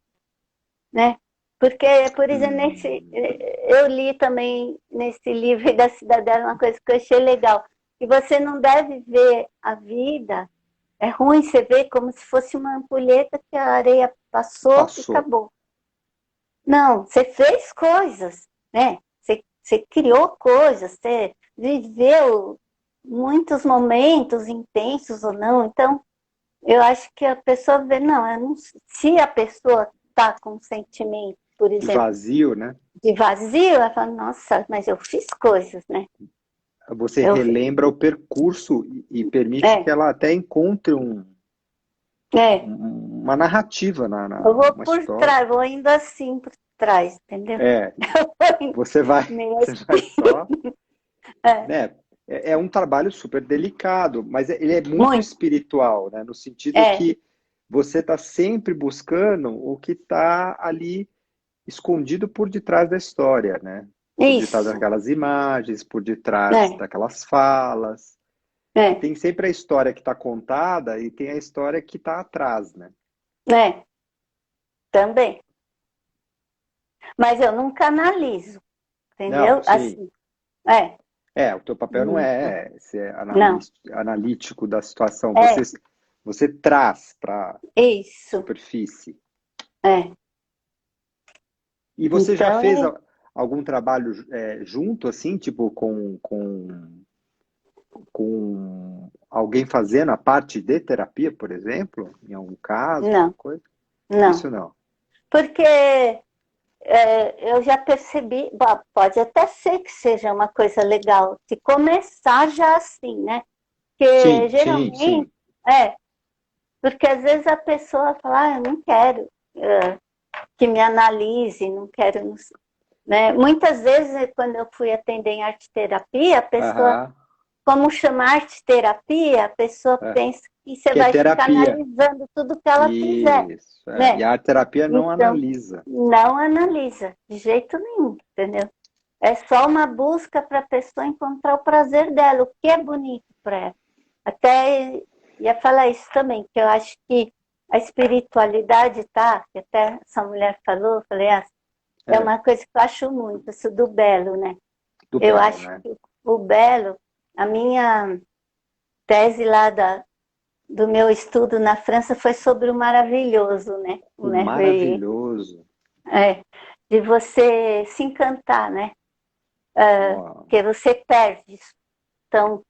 B: né? Porque, por exemplo, eu li também nesse livro da Cidadela uma coisa que eu achei legal, que você não deve ver a vida, é ruim você ver como se fosse uma ampulheta que a areia passou. E acabou. Não, você fez coisas, né? Você criou coisas, você viveu muitos momentos intensos ou não, então eu acho que a pessoa vê, se a pessoa está com sentimento, por exemplo,
A: de vazio, né?
B: De vazio, ela fala, nossa, mas eu fiz coisas, né?
A: Você relembra o percurso e permite que ela até encontre uma narrativa
B: eu vou
A: uma
B: por
A: história.
B: trás, vou indo assim por trás, entendeu?
A: Você vai só... É um trabalho super delicado, mas ele é muito espiritual, né? No sentido que você está sempre buscando o que está ali escondido por detrás da história, né? Por detrás daquelas imagens, por detrás daquelas falas. Tem sempre a história que está contada e tem a história que está atrás, né?
B: Também. Mas eu nunca analiso, entendeu?
A: Não, sim.
B: Assim,
A: o teu papel não é ser analítico da situação. Você traz para a superfície. E você
B: então,
A: já fez algum trabalho junto, assim, tipo, com alguém fazendo a parte de terapia, por exemplo? Em algum caso?
B: Não.
A: Coisa?
B: Não.
A: Isso não.
B: Porque eu já percebi, pode até ser que seja uma coisa legal, se começar já assim, né? Porque geralmente,
A: sim.
B: Porque às vezes a pessoa fala, eu não quero que me analise, não quero, né? Muitas vezes, quando eu fui atender em arte-terapia, a pessoa como chama arte-terapia, a pessoa pensa que você
A: que é
B: vai ficar
A: terapia.
B: analisando tudo que ela fizer,
A: Isso,
B: né?
A: E a arte-terapia não
B: Então,
A: analisa.
B: não analisa, de jeito nenhum, entendeu? É só uma busca para a pessoa encontrar o prazer dela, o que é bonito para ela. Até ia falar isso também, que eu acho que a espiritualidade, tá? Que até essa mulher falou, eu falei, é uma coisa que eu acho muito, isso do belo, né?
A: Do
B: Eu
A: belo,
B: acho
A: né?
B: que o belo, a minha tese lá do meu estudo na França foi sobre o maravilhoso, né?
A: O maravilhoso.
B: De você se encantar, né?
A: Uau.
B: Que você perde isso. Então,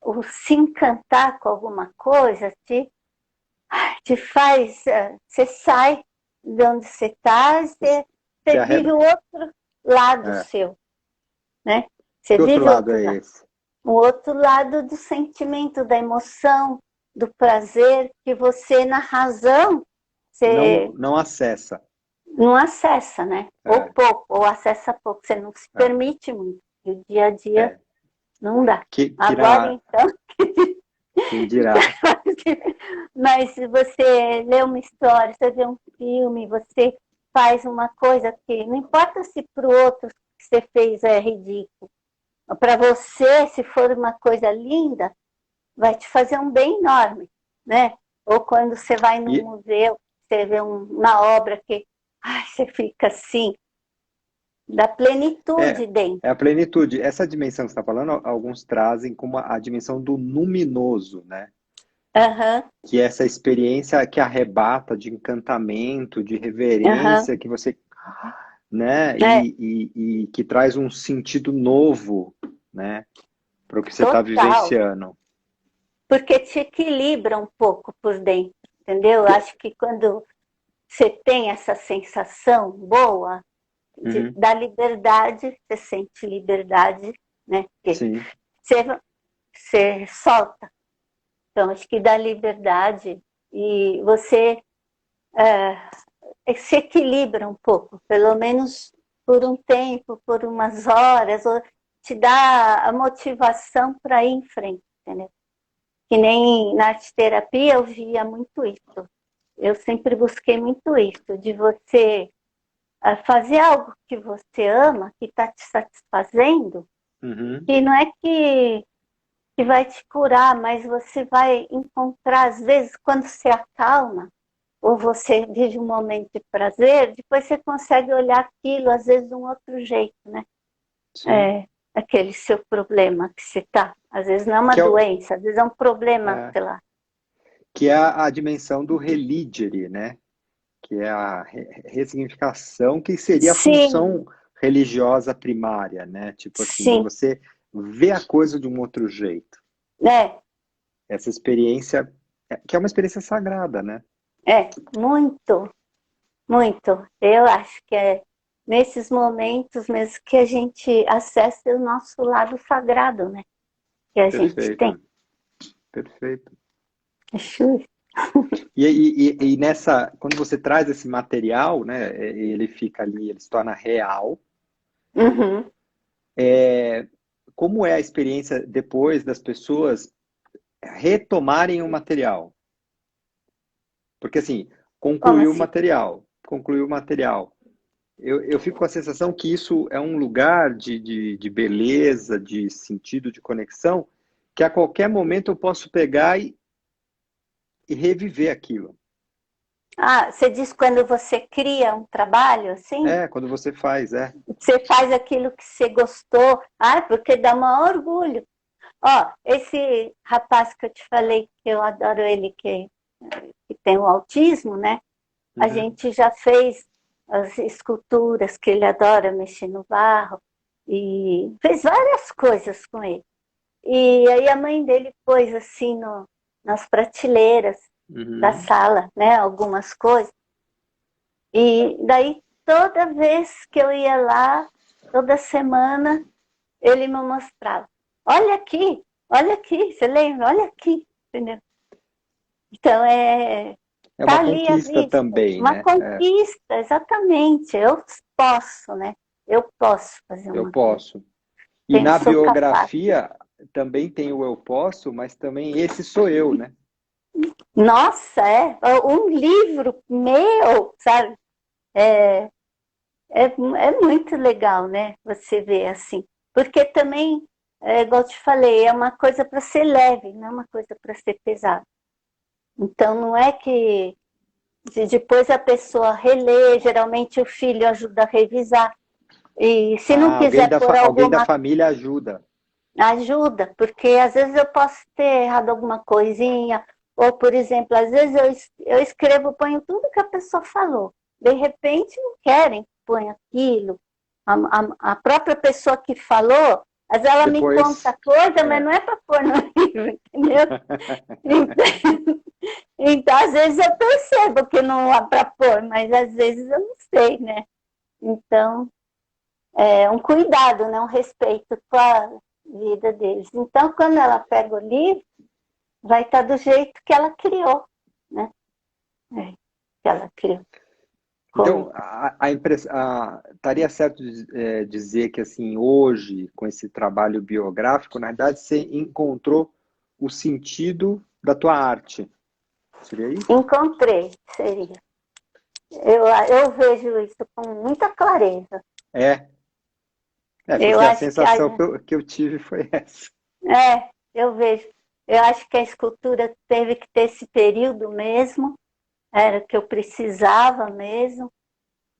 B: o se encantar com alguma coisa te faz, você sai de onde você está, você vive o outro lado seu, né? Você
A: Que outro
B: vive
A: lado
B: outro
A: é
B: lado.
A: esse?
B: O outro lado do sentimento, da emoção, do prazer, que você, na razão, você
A: Não acessa.
B: não acessa, né? Ou pouco, ou acessa pouco, você não se permite muito. E o dia a dia não dá. Agora, então...
A: Quem dirá?
B: Mas se você lê uma história, você vê um filme, você faz uma coisa que não importa se para o outro que você fez é ridículo. Para você, se for uma coisa linda, vai te fazer um bem enorme, né? Ou quando você vai num museu, você vê uma obra que você fica assim, da plenitude dentro.
A: É a plenitude. Essa dimensão que você está falando, alguns trazem como a dimensão do luminoso, né? Que é essa experiência que arrebata de encantamento, de reverência, que você, né? E que traz um sentido novo, né? Para o que você está vivenciando.
B: Porque te equilibra um pouco por dentro, entendeu? Acho que quando você tem essa sensação boa da liberdade, você sente liberdade, né?
A: Sim.
B: Você solta. Então, acho que dá liberdade e você se equilibra um pouco, pelo menos por um tempo, por umas horas, ou te dá a motivação para ir em frente, entendeu? Que nem na arte-terapia eu via muito isso. Eu sempre busquei muito isso, de você fazer algo que você ama, que está te satisfazendo, e não é que vai te curar, mas você vai encontrar, às vezes, quando você acalma, ou você vive um momento de prazer, depois você consegue olhar aquilo, às vezes, de um outro jeito, né? Aquele seu problema que você está. Às vezes não é uma doença, às vezes é um problema, sei lá.
A: Que é a dimensão do religere, né? Que é a ressignificação, que seria a função religiosa primária, né? Tipo assim, de você ver a coisa de um outro jeito. Essa experiência, que é uma experiência sagrada, né?
B: Muito, muito. Eu acho que é nesses momentos mesmo que a gente acessa o nosso lado sagrado, né? Que a gente tem.
A: Perfeito.
B: Justo.
A: E nessa, quando você traz esse material, né, ele fica ali, ele se torna real. Como é a experiência depois das pessoas retomarem o material? Porque assim, concluiu o material. Eu fico com a sensação que isso é um lugar de beleza, de sentido, de conexão, que a qualquer momento eu posso pegar e reviver aquilo.
B: Você diz quando você cria um trabalho, assim?
A: Quando você faz,
B: Você faz aquilo que você gostou. Porque dá um orgulho. Esse rapaz que eu te falei, que eu adoro ele, que tem o autismo, né? A gente já fez as esculturas, que ele adora mexer no barro, e fez várias coisas com ele. E aí a mãe dele pôs assim nas prateleiras da sala, né? Algumas coisas. E daí toda vez que eu ia lá, toda semana, ele me mostrava. Olha aqui, você lembra? Olha aqui, entendeu? Então
A: é uma conquista também,
B: uma conquista, exatamente. Eu posso, né? Eu posso fazer uma coisa.
A: E na biografia, também tem o eu posso, mas também esse sou eu, né?
B: Nossa, um livro meu, sabe? É, é muito legal, né? Você ver assim. Porque também, igual eu te falei, é uma coisa para ser leve, não é uma coisa para ser pesada. Então, não é que depois a pessoa relê, geralmente o filho ajuda a revisar. E se não
A: Ah,
B: quiser pôr
A: alguém da
B: alguma
A: família ajuda.
B: ajuda, porque às vezes eu posso ter errado alguma coisinha, ou, por exemplo, às vezes eu escrevo, ponho tudo que a pessoa falou. De repente não querem que ponha aquilo. A própria pessoa que falou, às vezes ela me
A: Depois,
B: conta coisa, mas
A: é.
B: não é para pôr no livro, entendeu? Então, então, às vezes eu percebo que não há para pôr, mas às vezes eu não sei, né? Então, é um cuidado, né? Um respeito com a vida deles. Então, quando ela pega o livro, vai estar do jeito que ela criou, né? Que ela criou.
A: Então,
B: Como?
A: estaria certo dizer que, assim, hoje, com esse trabalho biográfico, na verdade, você encontrou o sentido da tua arte. Seria isso?
B: Encontrei, seria. Eu vejo isso com muita clareza.
A: É,
B: Eu
A: porque a
B: acho que
A: sensação que eu tive foi essa.
B: eu vejo. Eu acho que a escultura teve que ter esse período mesmo, era o que eu precisava mesmo,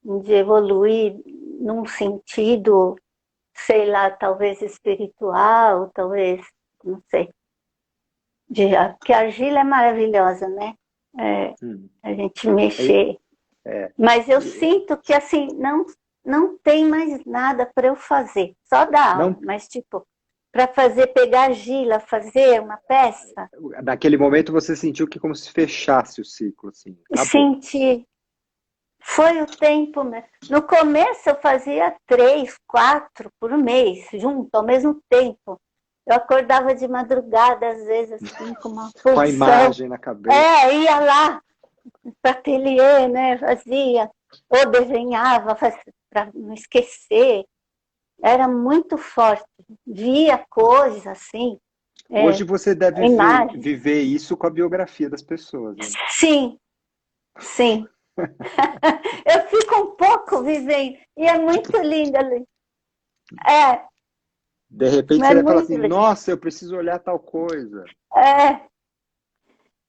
B: de evoluir num sentido, sei lá, talvez espiritual, talvez, não sei. Porque a argila é maravilhosa, né? É,
A: Hum.
B: a gente
A: Aí,
B: mexer.
A: é,
B: Mas eu sinto que, assim, não tem mais nada para eu fazer. Só dar aula,
A: não,
B: mas, tipo, para fazer, pegar argila, fazer uma peça,
A: naquele momento você sentiu que como se fechasse o ciclo, assim, acabou.
B: sentir. Foi o tempo mesmo. No começo eu fazia 3, 4 por mês, junto, ao mesmo tempo. Eu acordava de madrugada, às vezes, assim, com uma
A: Com a
B: pulsão.
A: imagem na cabeça.
B: Ia lá para ateliê, né? Fazia, ou desenhava para não esquecer. Era muito forte. Via coisas assim,
A: Hoje você deve
B: imagens.
A: viver isso com a biografia das pessoas, né?
B: Sim, sim. Eu fico um pouco vivendo, e é muito linda ali. É,
A: De repente você
B: é
A: vai falar
B: muito
A: assim,
B: legal.
A: nossa, eu preciso olhar tal coisa.
B: É,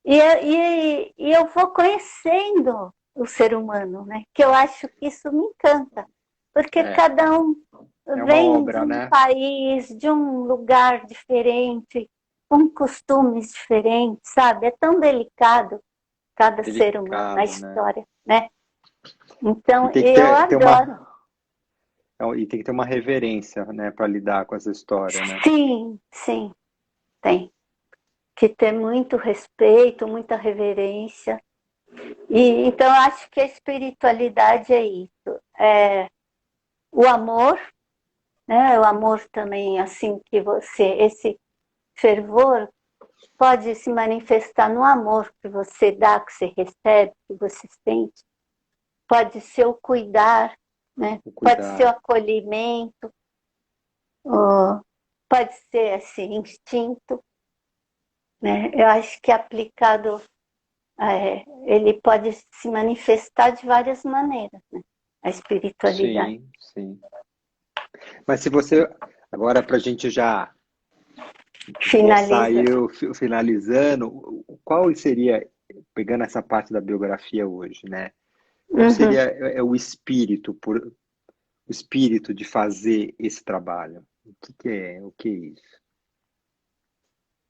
B: e eu vou conhecendo o ser humano, né? Que eu acho que isso me encanta. Porque
A: É,
B: cada um
A: é uma
B: vem de
A: obra,
B: um
A: né?
B: país, de um lugar diferente, com costumes diferentes, sabe? É tão delicado cada ser humano, a
A: Delicado, né?
B: história, né?
A: E
B: Então,
A: tem que
B: eu
A: ter
B: adoro.
A: e tem que ter uma reverência, né, para lidar com essa história, né?
B: Sim, sim, tem que ter muito respeito, muita reverência. E então eu acho que a espiritualidade é isso, é o amor, né? O amor também, assim que esse fervor pode se manifestar no amor que você dá, que você recebe, que você sente. Pode ser o cuidar, né?
A: O
B: Pode ser o
A: cuidar.
B: acolhimento, ou pode ser esse instinto, né? Eu acho que aplicado, ele pode se manifestar de várias maneiras, né? A espiritualidade.
A: Sim, sim. Mas se você, agora para a gente já esboçar
B: Finaliza.
A: aí, finalizando, qual seria, pegando essa parte da biografia hoje, né? Qual seria
B: Uhum.
A: o espírito, o espírito de fazer esse trabalho? O que é isso?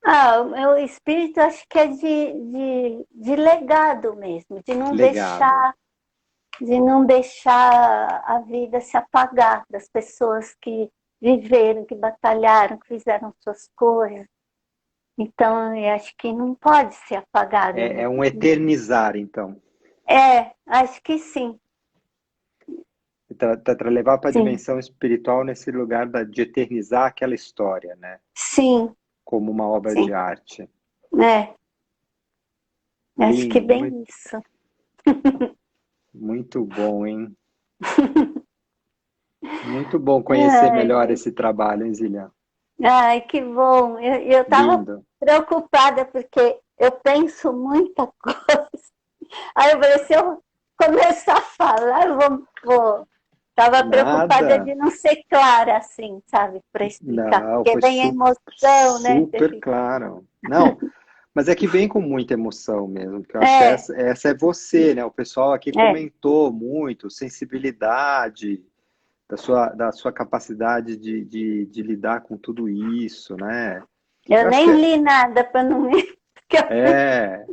B: O meu espírito acho que é de legado mesmo,
A: Legado.
B: de não deixar a vida se apagar das pessoas que viveram, que batalharam, que fizeram suas coisas. Então, eu acho que não pode ser apagado,
A: É
B: né?
A: um eternizar, então.
B: Acho que sim,
A: Para levar para a
B: sim,
A: dimensão espiritual nesse lugar de eternizar aquela história, né?
B: sim,
A: Como uma obra de
B: sim.
A: arte.
B: É, acho que
A: Lindo, muito,
B: bem isso.
A: muito bom, hein? Muito bom conhecer
B: Ai,
A: melhor
B: ai.
A: esse trabalho, hein, Zília?
B: Ai, que bom. Eu estava
A: Lindo.
B: preocupada porque eu penso muita coisa. Aí eu falei, se eu começar a falar, vou. Estava preocupada
A: Nada.
B: de não ser clara, assim, sabe, para explicar.
A: Não,
B: Porque
A: foi
B: vem a emoção, né? Você
A: super
B: fica...
A: claro. Não, mas é que vem com muita emoção mesmo, porque eu acho que
B: É,
A: essa é você, né? O pessoal aqui
B: é.
A: comentou muito, sensibilidade, da sua capacidade de lidar com tudo isso, né?
B: Eu
A: Eu acho que
B: nem li nada para não me.
A: é,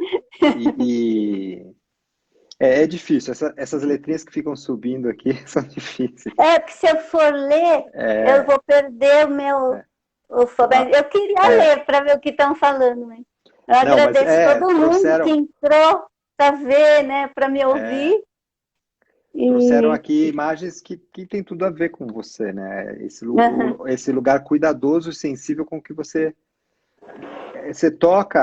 A: e é difícil. Essas letrinhas que ficam subindo aqui são difíceis.
B: É, porque se eu for ler, eu
A: É,
B: vou perder o meu.
A: é, ah,
B: Eu queria
A: é.
B: ler para ver o que estão falando, né? Eu
A: Não, mas
B: agradeço todo mundo que
A: trouxeram,
B: entrou para ver, né, para me
A: é,
B: ouvir.
A: trouxeram
B: E
A: aqui imagens que tem tudo a ver com você, né?
B: aham,
A: Esse lugar cuidadoso e sensível com que você toca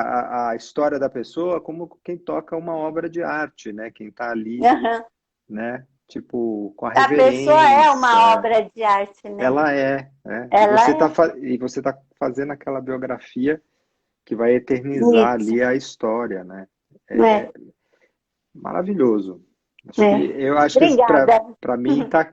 A: a história da pessoa como quem toca uma obra de arte, né? Quem está ali,
B: aham.
A: né? Tipo, com a
B: A pessoa é uma
A: reverência.
B: obra de arte, né?
A: Ela é, né?
B: Ela é
A: E você tá fazendo aquela biografia que vai eternizar
B: isso,
A: ali a história, né? É,
B: né?
A: é maravilhoso.
B: É.
A: Eu acho que
B: Obrigada.
A: para mim tá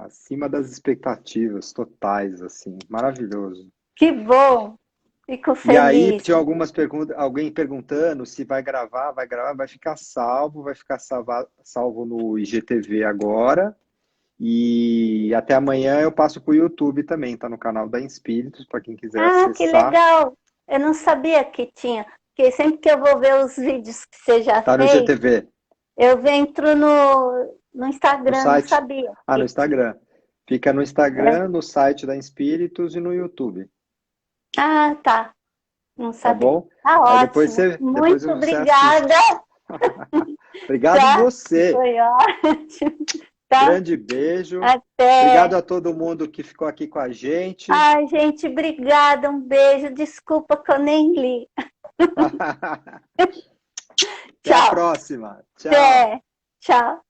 A: acima das expectativas totais, assim, maravilhoso.
B: Que bom. Fico
A: E aí
B: feliz.
A: tinha algumas perguntas, alguém perguntando se vai gravar, vai ficar salvo no IGTV agora. E até amanhã eu passo para o YouTube também, tá no canal da Inspíritos, para quem quiser
B: Ah, que
A: acessar.
B: legal. Eu não sabia que tinha. Porque sempre que eu vou ver os vídeos que você já
A: Tá no
B: fez,
A: IGTV,
B: eu entro no
A: no
B: Instagram, não
A: site.
B: sabia
A: Ah, no
B: que tinha.
A: Instagram. Fica no
B: É.
A: Instagram, no site da Inspíritos e no YouTube,
B: Ah, tá. Não
A: tá
B: sabia.
A: bom?
B: Tá
A: Aí
B: ótimo.
A: depois
B: Muito
A: você
B: obrigada.
A: assiste. Obrigado
B: Tá?
A: você.
B: Foi ótimo. Tá?
A: Grande beijo. Obrigado
B: Até.
A: a todo mundo que ficou aqui com a gente.
B: Ai, gente, obrigada. Um beijo. Desculpa que eu nem li.
A: Até a
B: Tchau.
A: próxima. Tchau.
B: Até. Tchau.